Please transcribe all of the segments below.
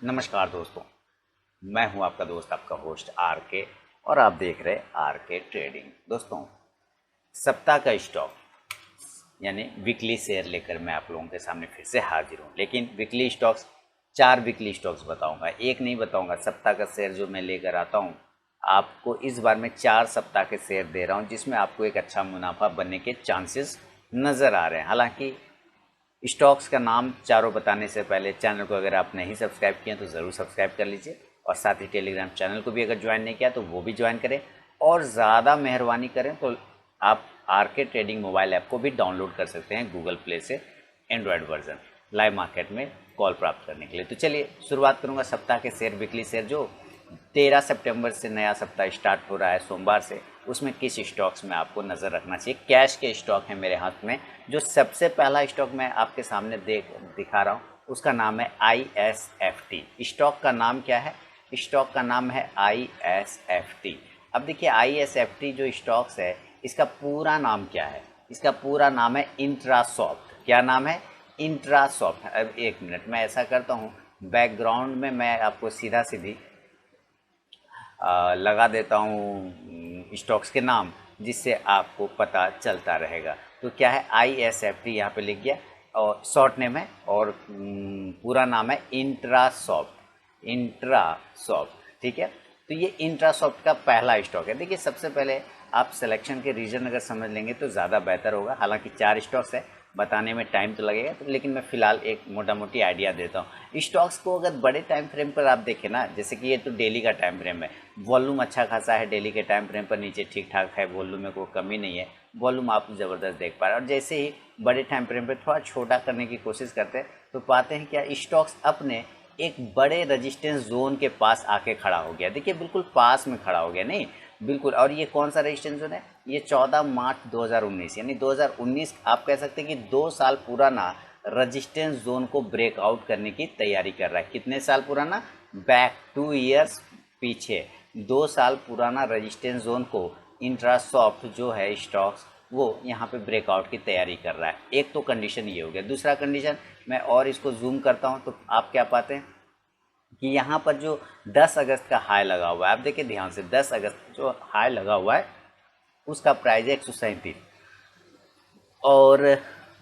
नमस्कार दोस्तों, मैं हूं आपका दोस्त, आपका होस्ट आर के, और आप देख रहे आर के ट्रेडिंग। दोस्तों, सप्ताह का स्टॉक यानी वीकली शेयर लेकर मैं आप लोगों के सामने फिर से हाजिर हूं। लेकिन वीकली स्टॉक्स, 4 वीकली स्टॉक्स बताऊंगा, एक नहीं बताऊंगा। सप्ताह का शेयर जो मैं लेकर आता हूं, आपको इस बार मैं 4 सप्ताह के शेयर दे रहा हूं, जिसमें आपको एक अच्छा मुनाफा बनने के चांसेस नज़र आ रहे हैं। हालांकि स्टॉक्स का नाम चारों बताने से पहले चैनल को अगर आप नहीं सब्सक्राइब किए तो ज़रूर सब्सक्राइब कर लीजिए, और साथ ही टेलीग्राम चैनल को भी अगर ज्वाइन नहीं किया तो वो भी ज्वाइन करें, और ज़्यादा मेहरबानी करें तो आप आर के ट्रेडिंग मोबाइल ऐप को भी डाउनलोड कर सकते हैं गूगल प्ले से, एंड्रॉयड वर्जन, लाइव मार्केट में कॉल प्राप्त करने के लिए। तो चलिए शुरुआत करूँगा सप्ताह के शेयर, वीकली शेयर जो 13 सितंबर से नया सप्ताह स्टार्ट हो रहा है सोमवार से, उसमें किस स्टॉक्स में आपको नज़र रखना चाहिए। कैश के स्टॉक है मेरे हाथ में। जो सबसे पहला स्टॉक मैं आपके सामने दिखा रहा हूँ, उसका नाम है ISFT। स्टॉक का नाम क्या है? स्टॉक का नाम है ISFT। अब देखिए, ISFT जो स्टॉक्स है, इसका पूरा नाम क्या है? इसका पूरा नाम है इंट्रासॉफ्ट। क्या नाम है? इंट्रासॉफ्ट। अब एक मिनट, मैं ऐसा करता हूँ, बैकग्राउंड में मैं आपको सीधा सीधी लगा देता हूँ स्टॉक्स के नाम, जिससे आपको पता चलता रहेगा। तो क्या है? ISFT यहाँ पे लिख गया, और शॉर्ट नेम है, और पूरा नाम है इंट्रासॉफ्ट। इंट्रासॉफ्ट, ठीक है। तो ये इंट्रासॉफ्ट का पहला स्टॉक है। देखिए, सबसे पहले आप सिलेक्शन के रीजन अगर समझ लेंगे तो ज़्यादा बेहतर होगा। हालांकि 4 स्टॉक्स है, बताने में टाइम तो लगेगा, तो लेकिन मैं फ़िलहाल एक मोटा मोटी आइडिया देता हूँ। स्टॉक्स को अगर बड़े टाइम फ्रेम पर आप देखें ना, जैसे कि ये तो डेली का टाइम फ्रेम है, वॉल्यूम अच्छा खासा है डेली के टाइम फ्रेम पर, नीचे ठीक ठाक है, वॉल्यूम में कोई कमी नहीं है, वॉल्यूम आप ज़बरदस्त देख पा रहे हैं। और जैसे ही बड़े टाइम फ्रेम पर थोड़ा छोटा करने की कोशिश करते हैं, तो पाते हैं क्या, स्टॉक्स अपने एक बड़े रजिस्टेंस जोन के पास आके खड़ा हो गया। देखिए, बिल्कुल पास में खड़ा हो गया, नहीं बिल्कुल। और ये कौन सा रजिस्टेंस जोन है? ये 14 मार्च 2019, यानी 2019 आप कह सकते हैं कि 2 साल पुराना रजिस्टेंस जोन को ब्रेकआउट करने की तैयारी कर रहा है। कितने साल पुराना? बैक 2 ईयर्स पीछे, 2 साल पुराना रजिस्टेंस जोन को इंट्रासॉफ्ट जो है स्टॉक्स, वो यहाँ पे ब्रेकआउट की तैयारी कर रहा है। एक तो कंडीशन ये हो गया। दूसरा कंडीशन, मैं और इसको जूम करता हूँ तो आप क्या पाते हैं कि यहाँ पर जो 10 अगस्त का हाई लगा हुआ है, आप देखिए ध्यान से, 10 अगस्त जो हाई लगा हुआ है उसका प्राइस है 137, और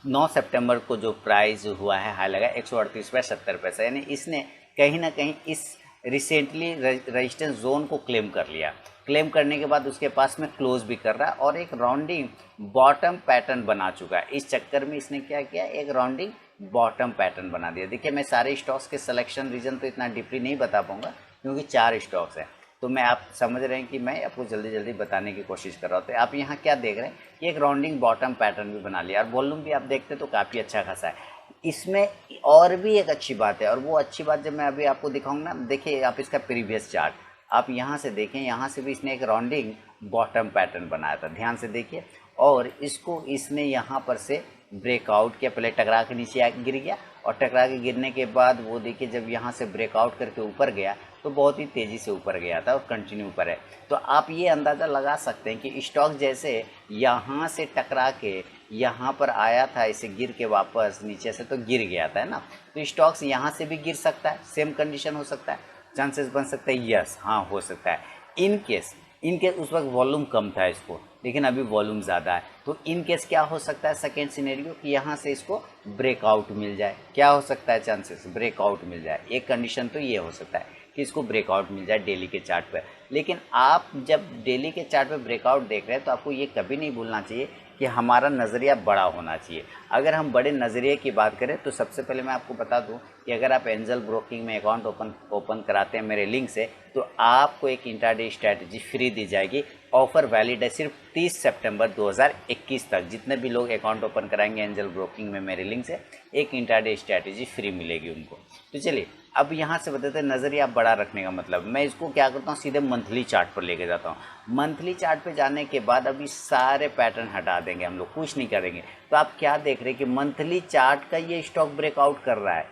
9 सितंबर को जो प्राइस हुआ है, हाई लगा 138.70 यानी इसने कहीं ना कहीं इस रिसेंटली रेजिस्टेंस जोन को क्लेम कर लिया। क्लेम करने के बाद उसके पास में क्लोज भी कर रहा है, और एक राउंडिंग बॉटम पैटर्न बना चुका है। इस चक्कर में इसने क्या किया, एक राउंडिंग बॉटम पैटर्न बना दिया। देखिए, मैं सारे स्टॉक्स के सिलेक्शन रीजन तो इतना डीपली नहीं बता पाऊंगा, क्योंकि 4 स्टॉक्स हैं, तो मैं, आप समझ रहे हैं कि मैं आपको जल्दी जल्दी बताने की कोशिश कर रहा हूँ। तो आप यहाँ क्या देख रहे हैं कि एक राउंडिंग बॉटम पैटर्न भी बना लिया, और वॉल्यूम भी आप देखते तो काफ़ी अच्छा खासा है। इसमें और भी एक अच्छी बात है, और वो अच्छी बात जब मैं अभी आपको दिखाऊंगा ना, देखिए आप इसका प्रीवियस चार्ट आप यहाँ से देखें, यहाँ से भी इसने एक राउंडिंग बॉटम पैटर्न बनाया था, ध्यान से देखिए। और इसको इसने यहाँ पर से ब्रेकआउट किया, पहले टकरा के नीचे गिर गया, और टकरा के गिरने के बाद वो देखिए जब यहाँ से ब्रेकआउट करके ऊपर गया तो बहुत ही तेज़ी से ऊपर गया था, और कंटिन्यू ऊपर है। तो आप ये अंदाज़ा लगा सकते हैं कि स्टॉक जैसे यहाँ से टकरा के यहाँ पर आया था, इसे गिर के वापस नीचे से तो गिर गया था, है ना। तो स्टॉक्स यहाँ से भी गिर सकता है, सेम कंडीशन हो सकता है, चांसेस बन सकता है, यस हाँ हो सकता है। इन केस उस वक्त वॉल्यूम कम था इसको, लेकिन अभी वॉल्यूम ज़्यादा है, तो इन केस क्या हो सकता है, सेकेंड सिनेरियो, कि यहाँ से इसको ब्रेकआउट मिल जाए। क्या हो सकता है चांसेस? ब्रेकआउट मिल जाए। एक कंडीशन तो ये हो सकता है कि इसको ब्रेकआउट मिल जाए डेली के चार्ट पर। लेकिन आप जब डेली के चार्ट पर ब्रेकआउट देख रहे हैं तो आपको ये कभी नहीं भूलना चाहिए कि हमारा नज़रिया बड़ा होना चाहिए। अगर हम बड़े नज़रिए की बात करें तो सबसे पहले मैं आपको बता दूं कि अगर आप एंजल ब्रोकिंग में अकाउंट ओपन कराते हैं मेरे लिंक से, तो आपको एक इंट्राडे स्ट्रैटेजी फ्री दी जाएगी। ऑफ़र वैलिड है सिर्फ 30 सितंबर 2021 तक। जितने भी लोग अकाउंट ओपन कराएंगे एंजल ब्रोकिंग में मेरे लिंक से, एक इंट्राडे स्ट्रैटेजी फ्री मिलेगी उनको। तो चलिए अब यहाँ से बताते हैं नज़रिया बड़ा रखने का मतलब। मैं इसको क्या करता हूँ, सीधे मंथली चार्ट पर लेके जाता हूँ। मंथली चार्ट पे जाने के बाद अभी सारे पैटर्न हटा देंगे हम लोग, कुछ नहीं करेंगे। तो आप क्या देख रहे हैं कि मंथली चार्ट का ये स्टॉक ब्रेकआउट कर रहा है।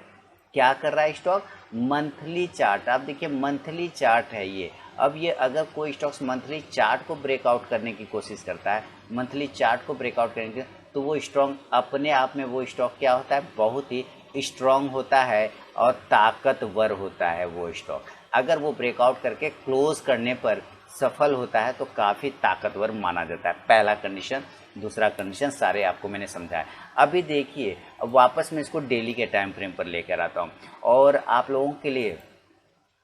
क्या कर रहा है स्टॉक? Monthly chart. आप देखिए मंथली चार्ट है ये। अब ये अगर कोई स्टॉक्स मंथली चार्ट को ब्रेकआउट करने की कोशिश करता है, मंथली चार्ट को ब्रेकआउट करने की, तो वो स्टॉक अपने आप में, वो स्टॉक क्या होता है, बहुत ही स्ट्रांग होता है और ताकतवर होता है वो स्टॉक। अगर वो ब्रेकआउट करके क्लोज करने पर सफल होता है तो काफ़ी ताकतवर माना जाता है। पहला कंडीशन। दूसरा कंडीशन सारे आपको मैंने समझाया। अभी देखिए, अब वापस मैं इसको डेली के टाइम फ्रेम पर लेकर आता हूँ और आप लोगों के लिए,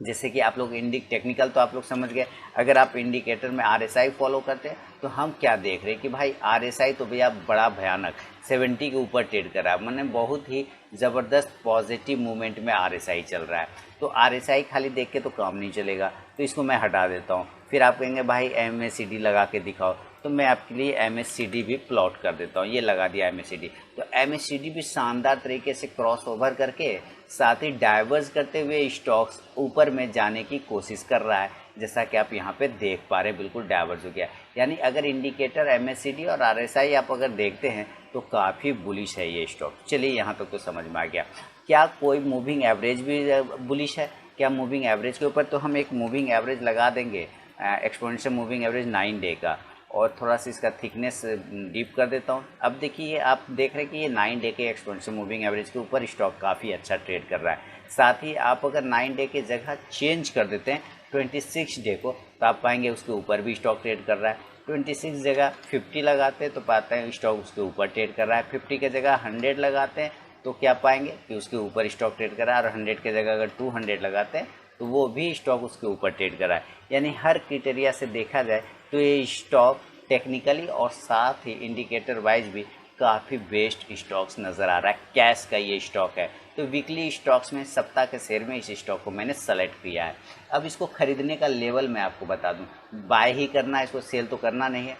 जैसे कि आप लोग टेक्निकल तो आप लोग समझ गए। अगर आप इंडिकेटर में RSI फॉलो करते हैं तो हम क्या देख रहे हैं कि भाई RSI तो भैया बड़ा भयानक 70 के ऊपर ट्रेड कर रहा है, मैंने बहुत ही ज़बरदस्त पॉजिटिव मूवमेंट में RSI चल रहा है। तो RSI खाली देख के तो काम नहीं चलेगा, तो इसको मैं हटा देता हूँ। फिर आप कहेंगे भाई MACD लगा के दिखाओ, तो मैं आपके लिए MACD भी प्लॉट कर देता हूँ। ये लगा दिया MACD, तो MACD भी शानदार तरीके से क्रॉस ओवर करके साथ ही डाइवर्स करते हुए स्टॉक्स ऊपर में जाने की कोशिश कर रहा है, जैसा कि आप यहाँ पे देख पा रहे हैं, बिल्कुल डाइवर्स हो गया। यानी अगर इंडिकेटर MACD और RSI आप अगर देखते हैं तो काफ़ी बुलिश है ये स्टॉक। चलिए यहाँ तक तो समझ में आ गया। क्या कोई मूविंग एवरेज भी बुलिश है? क्या मूविंग एवरेज के ऊपर तो हम एक मूविंग एवरेज लगा देंगे, एक्सपोनेंशियल मूविंग एवरेज 9 डे का, और थोड़ा सा इसका थिकनेस डीप कर देता हूँ। अब देखिए, आप देख रहे हैं कि ये 9 डे के एक्सपोनेंशियल मूविंग एवरेज के ऊपर स्टॉक काफ़ी अच्छा ट्रेड कर रहा है। साथ ही आप अगर 9 डे के जगह चेंज कर देते हैं 26 डे को, तो आप पाएंगे उसके ऊपर भी स्टॉक ट्रेड कर रहा है। 26 जगह 50 लगाते हैं तो पाते हैं स्टॉक उसके ऊपर ट्रेड कर रहा है। 50 के जगह 100 लगाते हैं तो क्या पाएंगे कि उसके ऊपर स्टॉक ट्रेड कर रहा है। और 100 के जगह अगर 200 लगाते हैं तो वो भी स्टॉक उसके ऊपर ट्रेड कर रहा है। यानी हर क्राइटेरिया से देखा जाए तो ये स्टॉक टेक्निकली और साथ ही इंडिकेटर वाइज भी काफ़ी बेस्ट स्टॉक्स नज़र आ रहा है। कैश का ये स्टॉक है, तो वीकली स्टॉक्स में सप्ताह के शेयर में इस स्टॉक को मैंने सेलेक्ट किया है। अब इसको खरीदने का लेवल मैं आपको बता दूं, बाय ही करना है, इसको सेल तो करना नहीं है।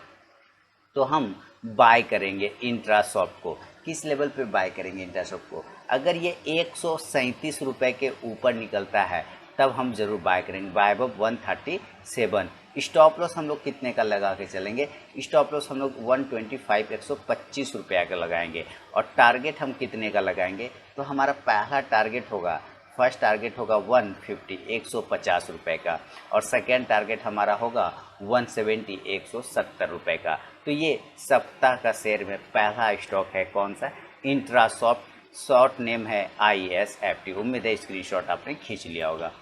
तो हम बाय करेंगे इंट्रासॉफ्ट को। किस लेवल पे बाय करेंगे इंट्रासॉफ्ट को? अगर ये 137 रुपये के ऊपर निकलता है तब हम ज़रूर बाय करेंगे, बाय अबव 137। स्टॉप लॉस हम लोग कितने का लगा के चलेंगे? स्टॉप लॉस हम लोग 125 125 रुपया का लगाएंगे। और टारगेट हम कितने का लगाएंगे? तो हमारा पहला टारगेट होगा, फर्स्ट टारगेट होगा 150 150 रुपये का, और सेकेंड टारगेट हमारा होगा 170 170 रुपये का। तो ये सप्ताह का शेयर में पहला स्टॉक है कौन सा? इंट्रासॉफ्ट। शॉर्ट नेम है ISFT। उम्मीद है स्क्रीनशॉट आपने खींच लिया होगा।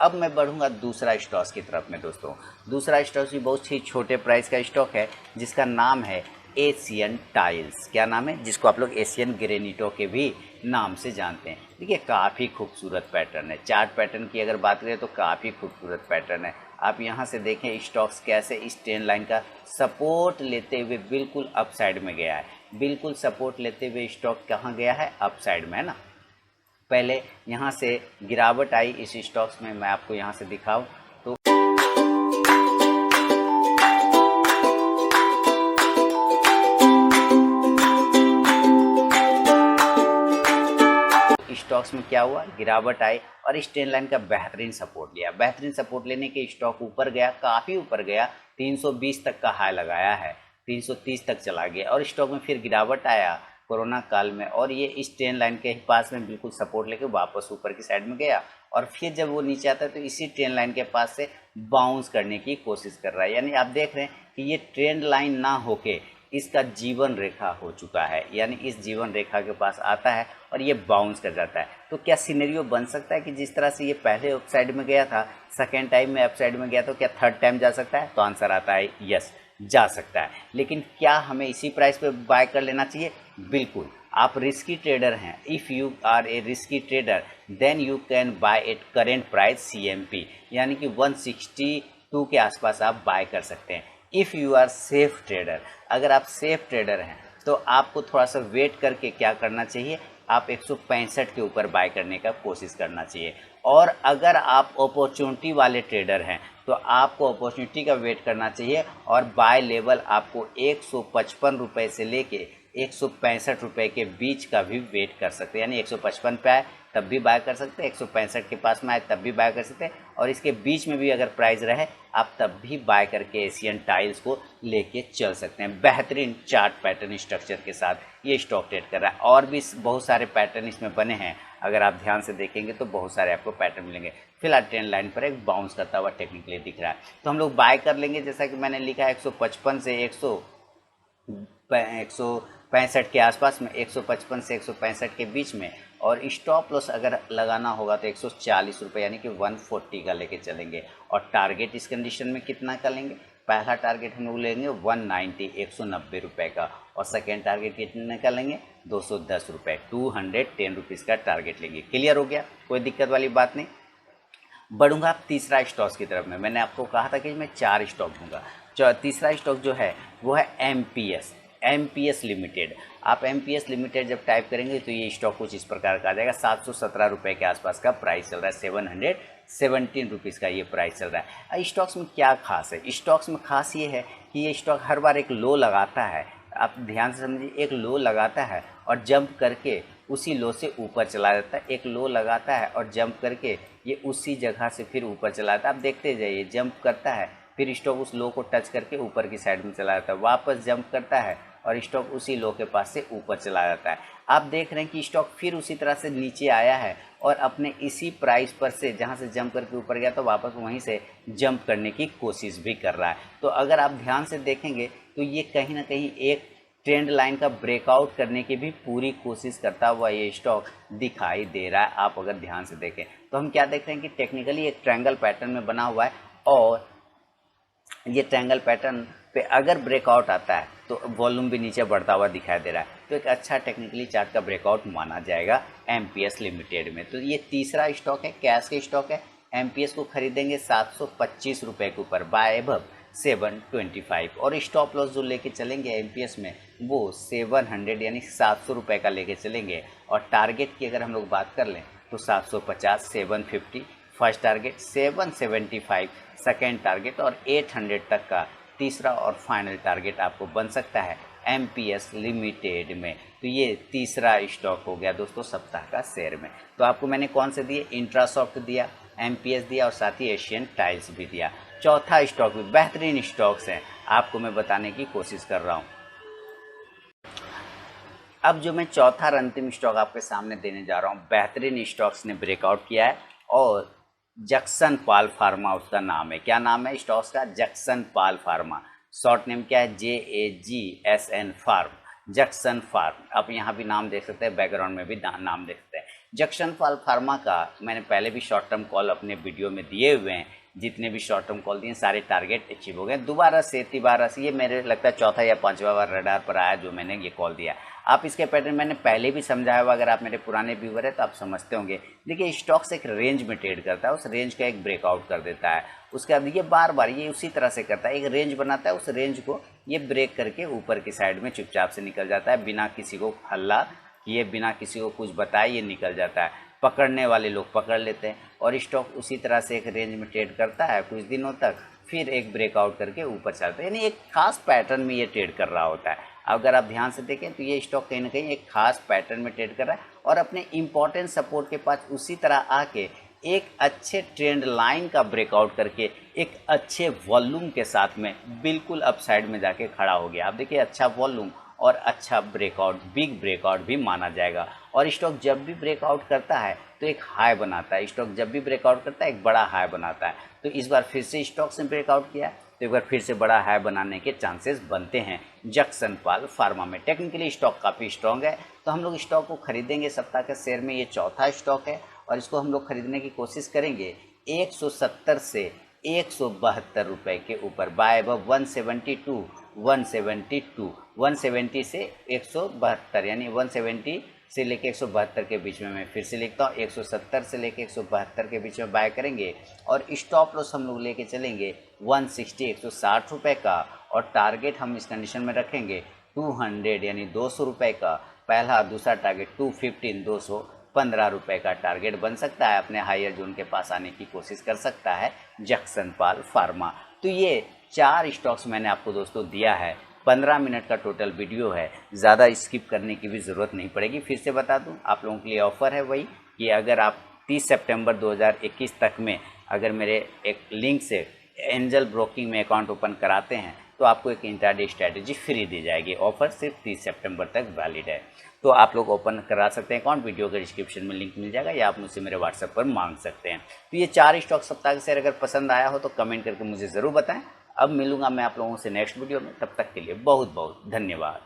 अब मैं बढ़ूंगा दूसरा स्टॉक की तरफ में दोस्तों। दूसरा स्टॉक भी बहुत ही छोटे प्राइस का स्टॉक है जिसका नाम है एशियन टाइल्स। क्या नाम है? जिसको आप लोग एशियन ग्रेनिटो के भी नाम से जानते हैं। देखिए, काफ़ी खूबसूरत पैटर्न है। चार्ट पैटर्न की अगर बात करें तो काफ़ी खूबसूरत पैटर्न है। आप यहाँ से देखें स्टॉक्स कैसे इस ट्रेंड लाइन का सपोर्ट लेते हुए बिल्कुल अप साइड में गया है। बिल्कुल सपोर्ट लेते हुए स्टॉक कहाँ गया है? अप साइड में, है ना। पहले यहाँ से गिरावट आई इस स्टॉक्स में, मैं आपको यहाँ से दिखाऊं तो स्टॉक्स में क्या हुआ? गिरावट आई और इस ट्रेंड लाइन का बेहतरीन सपोर्ट लिया। बेहतरीन सपोर्ट लेने के स्टॉक ऊपर गया, काफ़ी ऊपर गया, 320 तक का हाई लगाया है, 330 तक चला गया और स्टॉक में फिर गिरावट आया कोरोना काल में, और ये इस ट्रेंड लाइन के पास में बिल्कुल सपोर्ट लेके वापस ऊपर की साइड में गया। और फिर जब वो नीचे आता है तो इसी ट्रेंड लाइन के पास से बाउंस करने की कोशिश कर रहा है। यानी आप देख रहे हैं कि ये ट्रेंड लाइन ना होके इसका जीवन रेखा हो चुका है। यानी इस जीवन रेखा के पास आता है और ये बाउंस कर जाता है। तो क्या सिनेरियो बन सकता है कि जिस तरह से ये पहले अपसाइड में गया था, सेकेंड टाइम में अपसाइड में गया, तो क्या थर्ड टाइम जा सकता है? तो आंसर आता है यस, जा सकता है। लेकिन क्या हमें इसी प्राइस पे बाय कर लेना चाहिए? बिल्कुल। आप रिस्की ट्रेडर हैं, if you are a risky trader then you can buy at current price CMP, यानी कि 162 के आसपास आप बाय कर सकते हैं। If you are safe trader, अगर आप सेफ ट्रेडर हैं तो आपको थोड़ा सा वेट करके क्या करना चाहिए? आप 165 के ऊपर बाय करने का कोशिश करना चाहिए। और अगर आप अपॉर्चुनिटी वाले ट्रेडर हैं तो आपको अपॉर्चुनिटी का वेट करना चाहिए और बाय लेवल आपको 155 रुपये से लेके 165 रुपये के बीच का भी वेट कर सकते हैं। यानी 155 पे आए तब भी बाय कर सकते हैं, 165 के पास में आए तब भी बाय कर सकते हैं, और इसके बीच में भी अगर प्राइस रहे आप तब भी बाय करके एशियन टाइल्स को लेके चल सकते हैं। बेहतरीन चार्ट पैटर्न स्ट्रक्चर के साथ ये स्टॉक ट्रेड कर रहा है। और भी बहुत सारे पैटर्न इसमें बने हैं, अगर आप ध्यान से देखेंगे तो बहुत सारे आपको पैटर्न मिलेंगे। फिलहाल ट्रेंड लाइन पर एक बाउंस करता हुआ टेक्निकली दिख रहा है, तो हम लोग बाय कर लेंगे। जैसा कि मैंने लिखा है 155 से 165 के आसपास में, 155 से 165 के बीच में और स्टॉप लॉस अगर लगाना होगा तो 140 रुपये यानी कि 140 का लेके चलेंगे। और टारगेट इस कंडीशन में कितना का लेंगे? पहला टारगेट हम लोग लेंगे 190 190 रुपये का, और सेकेंड टारगेट कितने का लेंगे? 210 रुपये, 210 रुपीज़ का टारगेट लेंगे। क्लियर हो गया? कोई दिक्कत वाली बात नहीं। बढ़ूंगा आप तीसरा स्टॉक्स की तरफ में। मैंने आपको कहा था कि मैं 4 स्टॉक दूंगा। तीसरा स्टॉक जो है वो है एमपीएस लिमिटेड। आप एमपीएस लिमिटेड जब टाइप करेंगे तो ये स्टॉक कुछ इस प्रकार का आ जाएगा। 717 रुपये के आसपास का प्राइस चल रहा है, 717 रुपीज़ का ये प्राइस चल रहा है। स्टॉक्स में क्या खास है? स्टॉक्स में खास ये है कि ये स्टॉक हर बार एक लो लगाता है। आप ध्यान से समझिए, एक लो लगाता है और जंप करके उसी लो से ऊपर चला जाता है। एक लो लगाता है और जंप करके ये उसी जगह से फिर ऊपर चला जाता है। आप देखते जाइए, जंप करता है फिर स्टॉक उस लो को टच करके ऊपर की साइड में चला जाता है, वापस जंप करता है और स्टॉक उसी लो के पास से ऊपर चला जाता है। आप देख रहे हैं कि स्टॉक फिर उसी तरह से नीचे आया है और अपने इसी प्राइस पर से जहां से जंप करके ऊपर गया तो वापस वहीं से जंप करने की कोशिश भी कर रहा है। तो अगर आप ध्यान से देखेंगे तो ये कहीं ना कहीं एक ट्रेंड लाइन का ब्रेकआउट करने की भी पूरी कोशिश करता हुआ ये स्टॉक दिखाई दे रहा है। आप अगर ध्यान से देखें तो हम क्या देख रहे हैं कि टेक्निकली एक ट्रायंगल पैटर्न में बना हुआ है, और ये ट्रायंगल पैटर्न पे अगर ब्रेकआउट आता है तो वॉल्यूम भी नीचे बढ़ता हुआ दिखाई दे रहा है। तो एक अच्छा टेक्निकली चार्ट का ब्रेकआउट माना जाएगा एमपीएस लिमिटेड में। तो ये तीसरा स्टॉक है, कैश के स्टॉक है। एमपीएस को खरीदेंगे 725 रुपये के ऊपर, बाय एबव 725, और स्टॉप लॉस जो लेके चलेंगे एमपीएस में वो 700 यानी 700 रुपये का लेके चलेंगे। और टारगेट की अगर हम लोग बात कर लें तो 750, 750 फर्स्ट टारगेट, 775 सेकेंड टारगेट, और 800 तक का तीसरा और फाइनल टारगेट आपको बन सकता है एमपीएस लिमिटेड में। तो ये तीसरा स्टॉक हो गया दोस्तों सप्ताह का शेयर में। तो आपको मैंने कौन से दिए? इंट्रासॉफ्ट दिया, एमपीएस दिया और साथ ही एशियन टाइल्स भी दिया। चौथा स्टॉक भी बेहतरीन स्टॉक्स हैं, आपको मैं बताने की कोशिश कर रहा हूँ। अब जो मैं चौथा और अंतिम स्टॉक आपके सामने देने जा रहा हूँ, बेहतरीन स्टॉक्स ने ब्रेकआउट किया है और जक्सन पाल फार्मा उसका नाम है। क्या नाम है स्टॉक्स का? Jagsonpal pharma. Short name क्या है? JAGSN pharm, Jagson pharm. आप यहाँ भी नाम देख सकते हैं, बैकग्राउंड में भी नाम देख सकते हैं। जक्सन पाल फार्मा का मैंने पहले भी शॉर्ट टर्म कॉल अपने वीडियो में दिए हुए हैं। जितने भी शॉर्ट टर्म कॉल दिए सारे टारगेट अचीव हो गए। दोबारा से तिबारा से ये मेरे लगता है चौथा या पांचवा बार रडार पर आया जो मैंने ये कॉल दिया। आप इसके पैटर्न मैंने पहले भी समझाया हुआ, अगर आप मेरे पुराने व्यूवर हैं तो आप समझते होंगे। देखिए स्टॉक्स एक रेंज में ट्रेड करता है, उस रेंज का एक ब्रेकआउट कर देता है, उसके बाद ये बार बार ये उसी तरह से करता है, एक रेंज बनाता है, उस रेंज को ये ब्रेक करके ऊपर की साइड में चुपचाप से निकल जाता है, बिना किसी को हल्ला किए, बिना किसी को कुछ बताए ये निकल जाता है। पकड़ने वाले लोग पकड़ लेते हैं और स्टॉक उसी तरह से एक रेंज में ट्रेड करता है कुछ दिनों तक, फिर एक ब्रेकआउट करके ऊपर चलता है, यानी एक खास पैटर्न में ये ट्रेड कर रहा होता है। अगर आप ध्यान से देखें तो ये स्टॉक कहीं ना कहीं एक खास पैटर्न में ट्रेड कर रहा है और अपने इंपॉर्टेंट सपोर्ट के पास उसी तरह आके एक अच्छे ट्रेंड लाइन का ब्रेकआउट करके एक अच्छे वॉल्यूम के साथ में बिल्कुल अपसाइड में जाके खड़ा हो गया। आप देखिए अच्छा वॉल्यूम और अच्छा ब्रेकआउट, बिग ब्रेकआउट भी माना जाएगा। और स्टॉक जब भी ब्रेकआउट करता है तो एक हाई बनाता है, स्टॉक जब भी ब्रेकआउट करता है एक बड़ा हाई बनाता है। तो इस बार फिर से स्टॉक ने ब्रेकआउट किया तो एक बार फिर से बड़ा हाई बनाने के चांसेस बनते हैं जक्सन पाल फार्मा में। टेक्निकली स्टॉक काफ़ी स्ट्रॉन्ग है, तो हम लोग स्टॉक को खरीदेंगे सप्ताह के शेयर में। ये चौथा स्टॉक है और इसको हम लोग खरीदने की कोशिश करेंगे 170 से 172 रुपये के ऊपर, बाय अब 172 170 से 172, यानी 170 से लेके 172 के बीच में। मैं फिर से लिखता हूँ 170 से लेके 172 के बीच में बाय करेंगे और स्टॉप लॉस हम लोग लेके चलेंगे 160 160 रुपये का, और टारगेट हम इस कंडीशन में रखेंगे 200 यानी 200 रुपये का। पहला दूसरा टारगेट 215 215 रुपये का टारगेट बन सकता है, अपने हायर जोन के पास आने की कोशिश कर सकता है जक्सन पाल फार्मा। तो ये 4 स्टॉक्स मैंने आपको दोस्तों दिया है। 15 मिनट का टोटल वीडियो है, ज़्यादा स्किप करने की भी ज़रूरत नहीं पड़ेगी। फिर से बता दूं आप लोगों के लिए ऑफ़र है वही कि अगर आप 30 सितंबर 2021 तक में अगर मेरे एक लिंक से एंजल ब्रोकिंग में अकाउंट ओपन कराते हैं तो आपको एक इंट्राडे स्ट्रैटेजी फ्री दी जाएगी। ऑफ़र सिर्फ 30 सितंबर तक वैलिड है, तो आप लोग ओपन करा सकते हैं अकाउंट। वीडियो के डिस्क्रिप्शन में लिंक मिल जाएगा या आप मुझसे मेरे व्हाट्सएप पर मांग सकते हैं। तो ये 4 स्टॉक सप्ताह के शेयर अगर पसंद आया हो तो कमेंट करके मुझे ज़रूर बताएं। अब मिलूंगा मैं आप लोगों से नेक्स्ट वीडियो में, तब तक के लिए बहुत बहुत धन्यवाद।